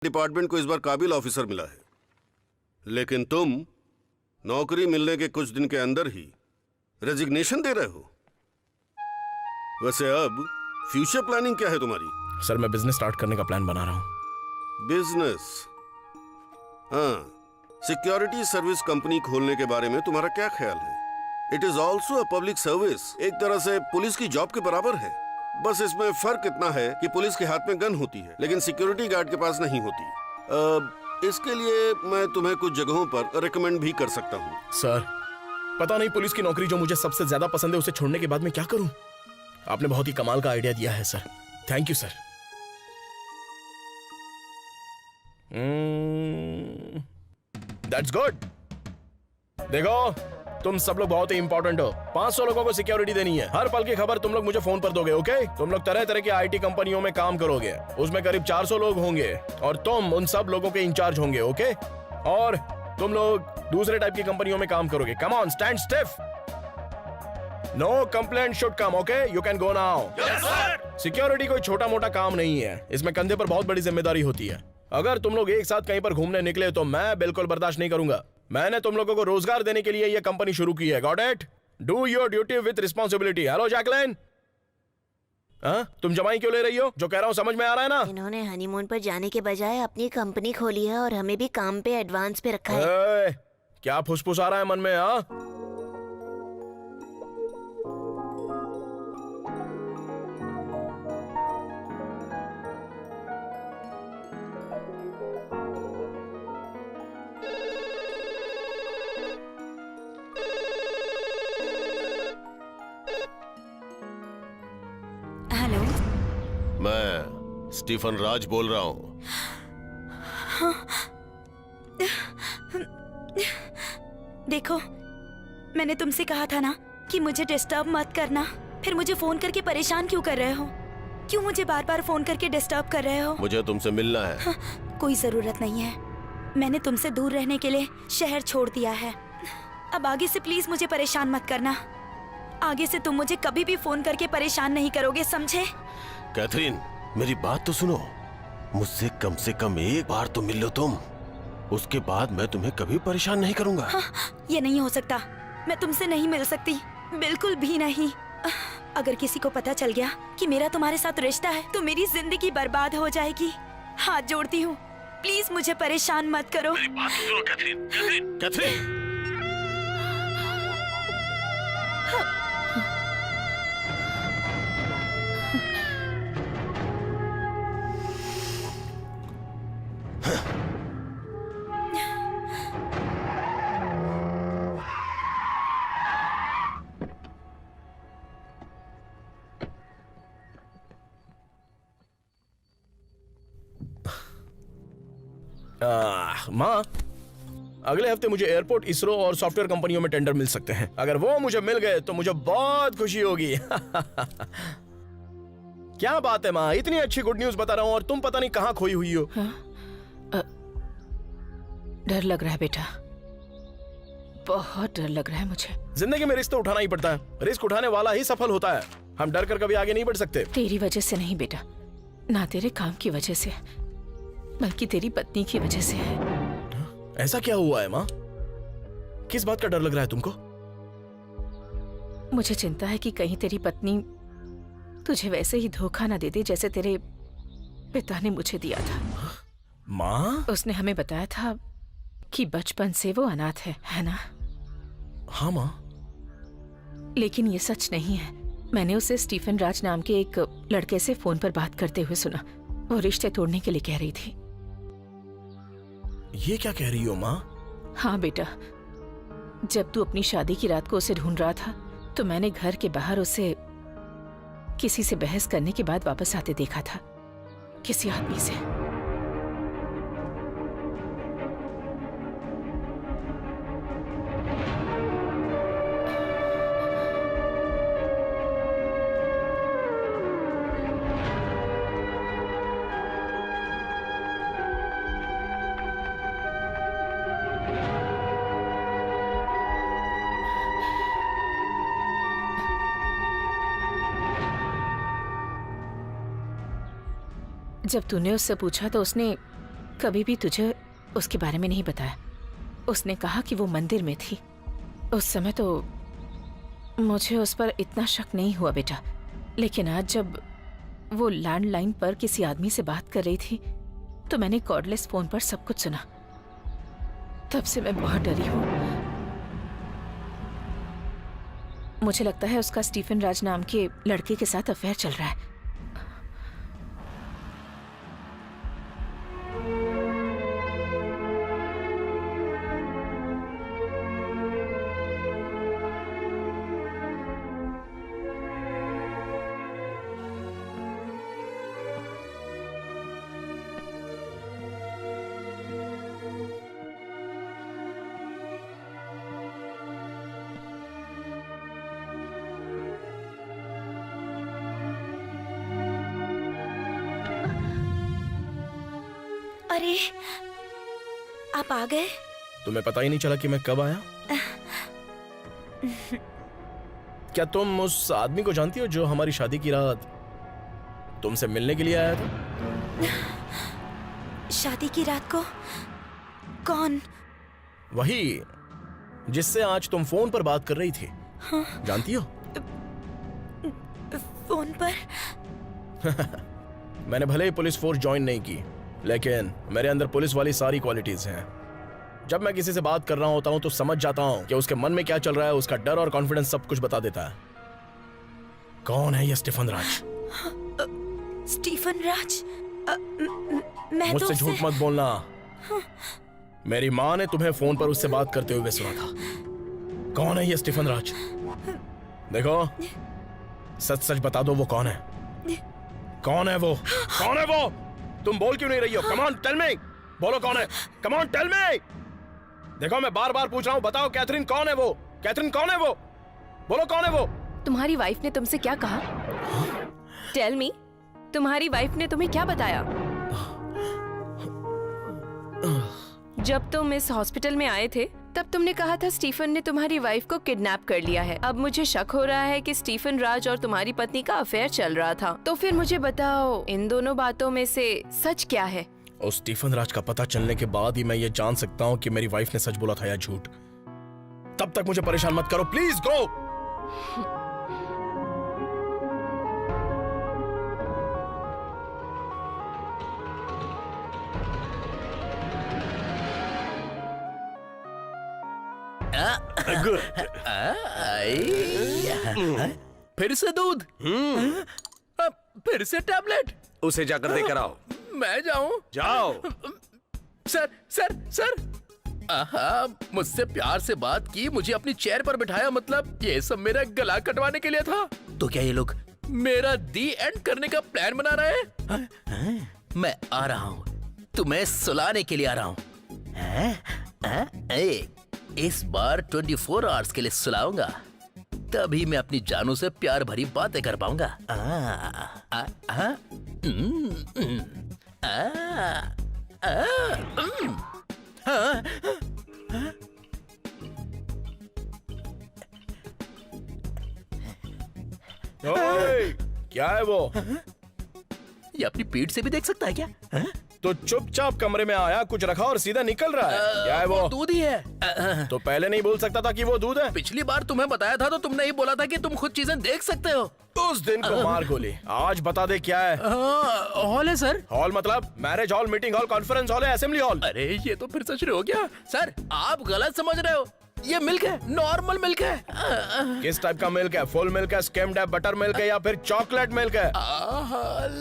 Department को इस बार काबिल ऑफिसर मिला है, लेकिन तुम नौकरी मिलने के कुछ दिन के अंदर ही रेजिग्नेशन दे रहे हो। वैसे अब फ्यूचर प्लानिंग क्या है तुम्हारी? सर मैं बिजनेस स्टार्ट करने का प्लान बना रहा हूँ। बिजनेस? हाँ, सिक्योरिटी सर्विस कंपनी खोलने के बारे में तुम्हारा क्या ख्याल है? It is also a public service, एक तरह से पुलिस की जॉब के बराबर है। बस इसमें फर्क इतना है कि पुलिस के हाथ में गन होती है लेकिन सिक्योरिटी गार्ड के पास नहीं होती। इसके लिए मैं तुम्हें कुछ जगहों पर रिकमेंड भी कर सकता हूँ। सर पता नहीं पुलिस की नौकरी जो मुझे सबसे ज्यादा पसंद है उसे छोड़ने के बाद मैं क्या करूं। आपने बहुत ही कमाल का आइडिया दिया है sir, thank you sir. That's good. देखो तुम सब लोग बहुत ही इंपॉर्टेंट हो। 500 लोगों को सिक्योरिटी देनी है। हर पल की खबर तुम लोग मुझे फोन पर दोगे, ओके? तुम लोग तरह तरह की आईटी कंपनियों में काम करोगे, उसमें करीब 400 लोग होंगे और तुम उन सब लोगों के इंचार्ज होंगे, ओके? और तुम लोग दूसरे टाइप की कंपनियों में काम करोगे। Come on, stand stiff. No complaint should come, okay? You can go now. Security कोई छोटा मोटा काम नहीं है, इसमें कंधे पर बहुत बड़ी जिम्मेदारी होती है। अगर तुम लोग एक साथ कहीं पर घूमने निकले तो मैं बिल्कुल बर्दाश्त नहीं करूंगा। मैंने तुम लोगों को रोजगार देने के लिए यह कंपनी शुरू की है, got it? Do your duty with responsibility. Hello Jacqueline, तुम जमाई क्यों ले रही हो? जो कह रहा हूँ समझ में आ रहा है ना? इन्होंने हनीमून पर जाने के बजाय अपनी कंपनी खोली है और हमें भी काम पे एडवांस पे रखा है। क्या फुसफुस आ रहा है मन में? हेलो, मैं स्टीफन राज बोल रहा हूँ। देखो मैंने तुमसे कहा था ना कि मुझे डिस्टर्ब मत करना, फिर मुझे फोन करके परेशान क्यों कर रहे हो? क्यों मुझे बार बार फोन करके डिस्टर्ब कर रहे हो? मुझे तुमसे मिलना है। कोई जरूरत नहीं है, मैंने तुमसे दूर रहने के लिए शहर छोड़ दिया है। अब आगे से प्लीज मुझे परेशान मत करना। आगे से तुम मुझे कभी भी फोन करके परेशान नहीं करोगे, समझे? कैथरीन, मेरी बात तो सुनो। मुझसे कम से कम एक बार तो मिल लो तुम, उसके बाद मैं तुम्हें कभी परेशान नहीं करूंगा। ये नहीं हो सकता, मैं तुमसे नहीं मिल सकती, बिल्कुल भी नहीं। अगर किसी को पता चल गया कि मेरा तुम्हारे साथ रिश्ता है तो मेरी जिंदगी बर्बाद हो जाएगी। हाथ जोड़ती हूँ, प्लीज मुझे परेशान मत करो। मेरी बात तो सुनो कैथरीन, कैथरीन, कैथरीन। माँ, अगले हफ्ते मुझे एयरपोर्ट, इसरो और सॉफ्टवेयर कंपनियों में टेंडर मिल सकते हैं। अगर वो मुझे मिल गए तो मुझे बहुत खुशी होगी। क्या बात है माँ, इतनी अच्छी गुड न्यूज बता रहा हूँ और तुम पता नहीं कहाँ खोई हुई हो। डर लग रहा है बेटा, बहुत डर लग रहा है मुझे। जिंदगी में रिस्क तो उठाना ही पड़ता है, रिस्क उठाने वाला ही सफल होता है। हम डर कर कभी आगे नहीं बढ़ सकते। तेरी वजह से नहीं बेटा, ना तेरे काम की वजह से, बल्कि तेरी पत्नी की वजह से है। ऐसा क्या हुआ है माँ? किस बात का डर लग रहा है तुमको? मुझे चिंता है कि कहीं तेरी पत्नी तुझे वैसे ही धोखा ना दे दे जैसे तेरे पिता ने मुझे दिया था। माँ? उसने हमें बताया था कि बचपन से वो अनाथ है ना? हाँ माँ। लेकिन ये सच नहीं है। मैंने उसे स्टीफन राज नाम के एक लड़के से फोन पर बात करते हुए सुना। वो रिश्ते तोड़ने के लिए कह रही थी। ये क्या कह रही हो माँ? हाँ बेटा, जब तू अपनी शादी की रात को उसे ढूंढ रहा था तो मैंने घर के बाहर उसे किसी से बहस करने के बाद वापस आते देखा था, किसी आदमी से। जब तूने उससे पूछा तो उसने कभी भी तुझे उसके बारे में नहीं बताया। उसने कहा कि वो मंदिर में थी। उस समय तो मुझे उस पर इतना शक नहीं हुआ बेटा, लेकिन आज जब वो लैंडलाइन पर किसी आदमी से बात कर रही थी तो मैंने कॉर्डलेस फोन पर सब कुछ सुना। तब से मैं बहुत डरी हूँ। मुझे लगता है उसका स्टीफन राज नाम के लड़के के साथ अफेयर चल रहा है। अरे, आप आ गए? तुम्हें पता ही नहीं चला कि मैं कब आया? क्या तुम उस आदमी को जानती हो जो हमारी शादी की रात तुमसे मिलने के लिए आया था? शादी की रात को? कौन? वही जिससे आज तुम फोन पर बात कर रही थी। हाँ? जानती हो? फोन पर? मैंने भले ही पुलिस फोर्स ज्वाइन नहीं की, लेकिन मेरे अंदर पुलिस वाली सारी क्वालिटीज हैं। जब मैं किसी से बात कर रहा होता हूं तो समझ जाता हूं कि उसके मन में क्या चल रहा है। उसका डर और कॉन्फिडेंस सब कुछ बता देता है। कौन है ये स्टीफन राज? स्टीफन राज? मैं मुझसे झूठ मत बोलना। मेरी माँ ने तुम्हें फोन पर उससे बात करते हुए सुना था। कौन है ये स्टीफन राज? देखो, सच सच बता दो, वो कौन है? कौन है वो? कौन है वो? तुम बोल क्यों नहीं रही हो? Come on tell me. बोलो कौन है? Come on tell me. देखो, मैं बार बार पूछ रहा हूँ, बताओ कैथरीन कौन है वो? कैथरीन कौन है वो? बोलो कौन है वो? तुम्हारी वाइफ ने तुमसे क्या कहा? टेल मी, तुम्हारी वाइफ ने तुम्हें क्या बताया? जब तुम इस हॉस्पिटल में आए थे तब तुमने कहा था स्टीफन ने तुम्हारी वाइफ को किडनैप कर लिया है। अब मुझे शक हो रहा है कि स्टीफन राज और तुम्हारी पत्नी का अफेयर चल रहा था। तो फिर मुझे बताओ, इन दोनों बातों में से सच क्या है? उस स्टीफन राज का पता चलने के बाद ही मैं ये जान सकता हूँ कि मेरी वाइफ ने सच बोला था या झूठ। तब तक मुझे परेशान मत करो, प्लीज गो। फिर से दूध? फिर से टैबलेट? उसे जाकर देकर आओ। मैं जाऊं? जाओ। सर सर सर, आहा, मुझसे प्यार से बात की, मुझे अपनी चेयर पर बिठाया, मतलब ये सब मेरा गला कटवाने के लिए था। तो क्या ये लोग मेरा दी एंड करने का प्लान बना रहे हैं? मैं आ रहा हूँ, तुम्हें सुलाने के लिए आ रहा हूँ। इस बार 24 आवर्स के लिए सुलाऊंगा, तभी मैं अपनी जानू से प्यार भरी बातें कर पाऊंगा। ओए, क्या है वो? ये अपनी पीठ से भी देख सकता है क्या? तो चुपचाप कमरे में आया, कुछ रखा और सीधा निकल रहा है। क्या है वो? दूध ही है। तो पहले नहीं बोल सकता था कि वो दूध है? पिछली बार तुम्हें बताया था तो तुमने ही बोला था कि तुम खुद चीजें देख सकते हो। उस दिन को मार गोली। आज बता दे क्या है? हॉल है सर। हॉल मतलब marriage hall, meeting hall, conference hall है, असेंबली हॉल? अरे ये तो फिर सच हो गया। सर आप गलत समझ रहे हो, ये मिल्क है, नॉर्मल मिल्क है। किस टाइप का मिल्क है? फुल मिल्क है, स्किम्ड है, बटर मिल्क है या फिर चॉकलेट मिल्क है?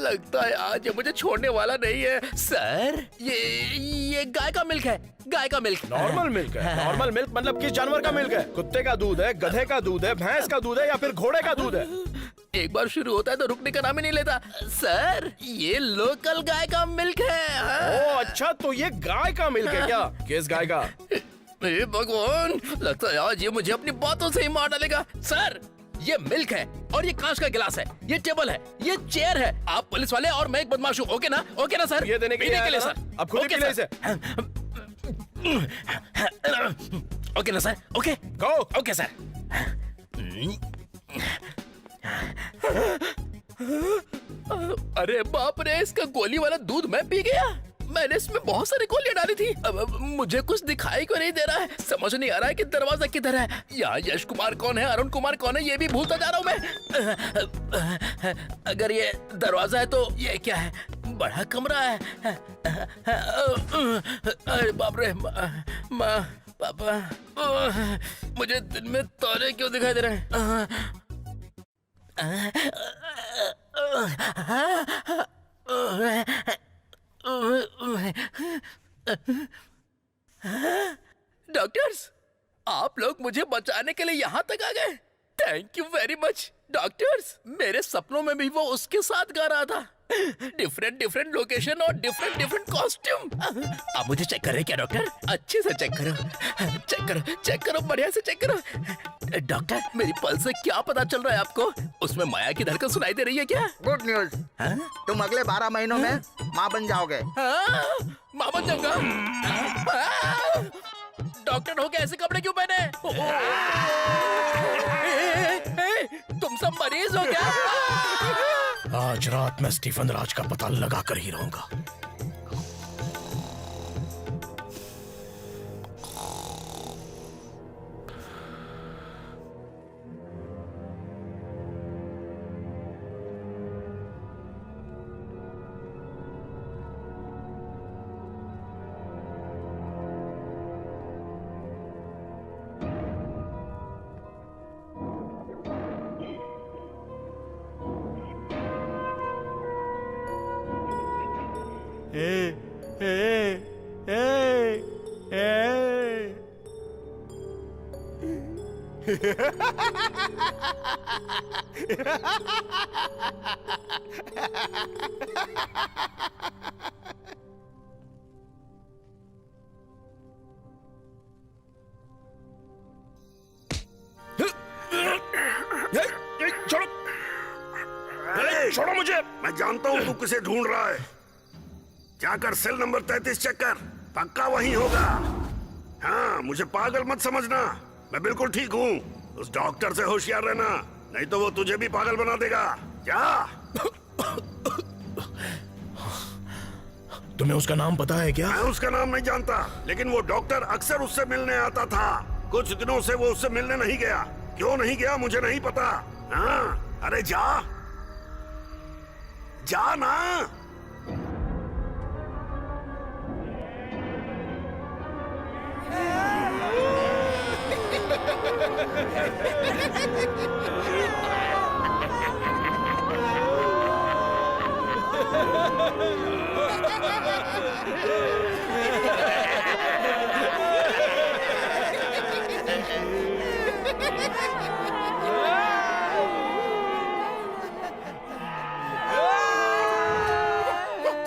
लगता है आज ये मुझे छोड़ने वाला नहीं है। सर ये गाय का मिल्क है, गाय का मिल्क। नॉर्मल मिल्क है? नॉर्मल मिल्क मतलब किस जानवर का मिल्क है? कुत्ते का दूध है, गधे का दूध है, भैंस का दूध है या फिर घोड़े का दूध है? एक बार शुरू होता है तो रुकने का नाम ही नहीं लेता। सर ये लोकल गाय का मिल्क है। ओ अच्छा, तो ये गाय का मिल्क है क्या? किस गाय का? हे भगवान, लगता है आज ये मुझे अपनी बातों से ही मार डालेगा। सर ये मिल्क है और ये कांच का गिलास है, ये टेबल है, ये चेयर है। आप पुलिस वाले और मैं एक बदमाश हूँ। ओके ना? ओके ना सर? ये देने के लिए आया सर। ना? अब खुद ही पी ले इसे। ओके ना sir? Okay go. Okay sir. अरे बाप रे, इसका गोली वाला दूध मैं पी गया। मैंने इसमें बहुत सारी गोलियां डाली थी। अब मुझे कुछ दिखाई क्यों नहीं दे रहा है, समझ नहीं आ रहा है कि दरवाजा किधर है। यहाँ यश कुमार कौन है, अरुण कुमार कौन है, ये भी भूलता जा रहा हूँ मैं। अगर ये दरवाजा है तो ये क्या है, बड़ा कमरा है। अरे बाप रे, माँ पापा, मुझे दिन में तारे क्यों दिखाई दे रहे हैं। डॉक्टर्स, आप लोग मुझे बचाने के लिए यहाँ तक आ गए, thank you very much. Doctors, मेरे सपनों में भी वो उसके साथ गा रहा था, डिफरेंट लोकेशन और डिफरेंट कॉस्ट्यूम। आप मुझे चेक कर रहे हैं क्या डॉक्टर? अच्छे से चेक करो, बढ़िया से चेक करो। डॉक्टर, मेरी पल्स से क्या पता चल रहा है आपको? उसमें माया की धड़कन सुनाई दे रही है क्या? गुड न्यूज, तुम अगले 12 महीनों में माँ बन जाओगे। माँ बन जाऊंगा? डॉक्टर हो के ऐसे कपड़े क्यों पहने? तुम सब मरीज हो क्या? आज रात मैं स्टीफन राज का पता लगा कर ही रहूंगा। छोड़ो मुझे। मैं जानता हूँ तू किसे ढूंढ रहा है। जाकर सेल नंबर 33 चेक कर, पक्का वही होगा। हाँ, मुझे पागल मत समझना, मैं बिल्कुल ठीक हूँ। उस डॉक्टर से होशियार रहना, नहीं तो वो तुझे भी पागल बना देगा। क्या? तुम्हें उसका नाम पता है क्या? मैं उसका नाम नहीं जानता, लेकिन वो डॉक्टर अक्सर उससे मिलने आता था। कुछ दिनों से वो उससे मिलने नहीं गया। क्यों नहीं गया मुझे नहीं पता। हाँ, अरे जा ना।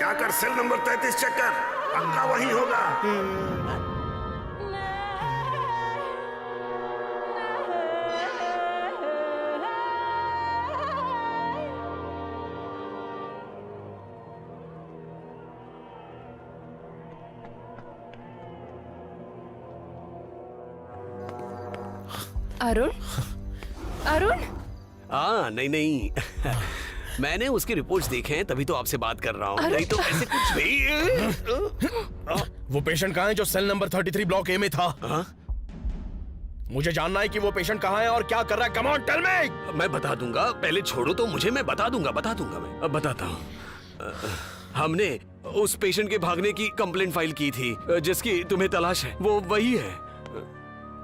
जाकर सेल नंबर 33 चेक कर, पक्का वही होगा। अरुण, अरुण, नहीं मैंने उसकी रिपोर्ट्स देखे हैं, तभी तो आपसे बात कर रहा हूँ, नहीं तो ऐसे कुछ भी। वो पेशेंट कहाँ है जो सेल नंबर 33 ब्लॉक ए में था? मुझे जानना है कि वो पेशेंट कहाँ है और क्या कर रहा है। Come on tell me. मैं बता दूंगा, पहले छोड़ो तो मुझे, मैं बता दूंगा मैं अब बताता हूँ। हमने उस पेशेंट के भागने की कंप्लेंट फाइल की थी, जिसकी तुम्हें तलाश है, वो वही है।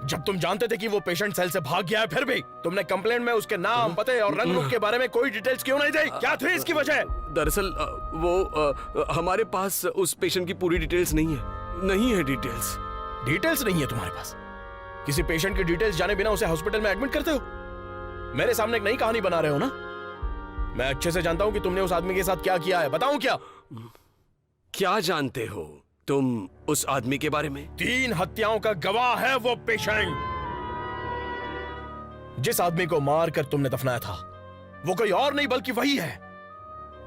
जब तुम जानते थे कि वो पेशेंट सेल से भाग गया है, फिर भी तुमने कंप्लेंट में उसके नाम, पते और रंग रूप के बारे में कोई डिटेल्स क्यों नहीं दी? क्या थी इसकी वजह? दरअसल वो हमारे पास उस पेशेंट की पूरी डिटेल्स नहीं है डिटेल्स। डिटेल्स नहीं है तुम्हारे पास? किसी पेशेंट की डिटेल्स जाने बिना उसे हॉस्पिटल में एडमिट करते हो? मेरे सामने एक नई कहानी बना रहे हो ना? मैं अच्छे से जानता हूं कि तुमने उस आदमी के साथ क्या किया है। बताऊं क्या? क्या जानते हो तुम उस आदमी के बारे में? 3 हत्याओं का गवाह है वो पेशेंट। जिस आदमी को मारकर तुमने दफनाया था वो कोई और नहीं बल्कि वही है।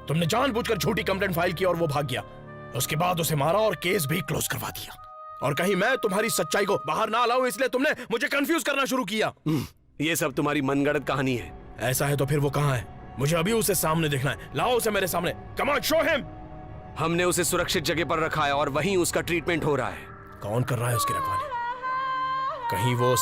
तुमने जानबूझकर झूठी कंप्लेंट फाइल की और वो भाग गया। उसके बाद उसे मारा और केस भी क्लोज करवा दिया। और कहीं मैं तुम्हारी सच्चाई को बाहर ना लाऊं इसलिए तुमने मुझे कंफ्यूज करना शुरू किया। ये सब तुम्हारी मनगढ़ंत कहानी है। ऐसा है तो फिर वो कहां है? मुझे अभी उसे सामने देखना है। लाओ उसे मेरे सामने। Come on, show him. हमने उसे सुरक्षित जगह पर रखा है और वहीं उसका ट्रीटमेंट हो रहा है। कौन कर रहा है उसकी रखवाली? कहीं वो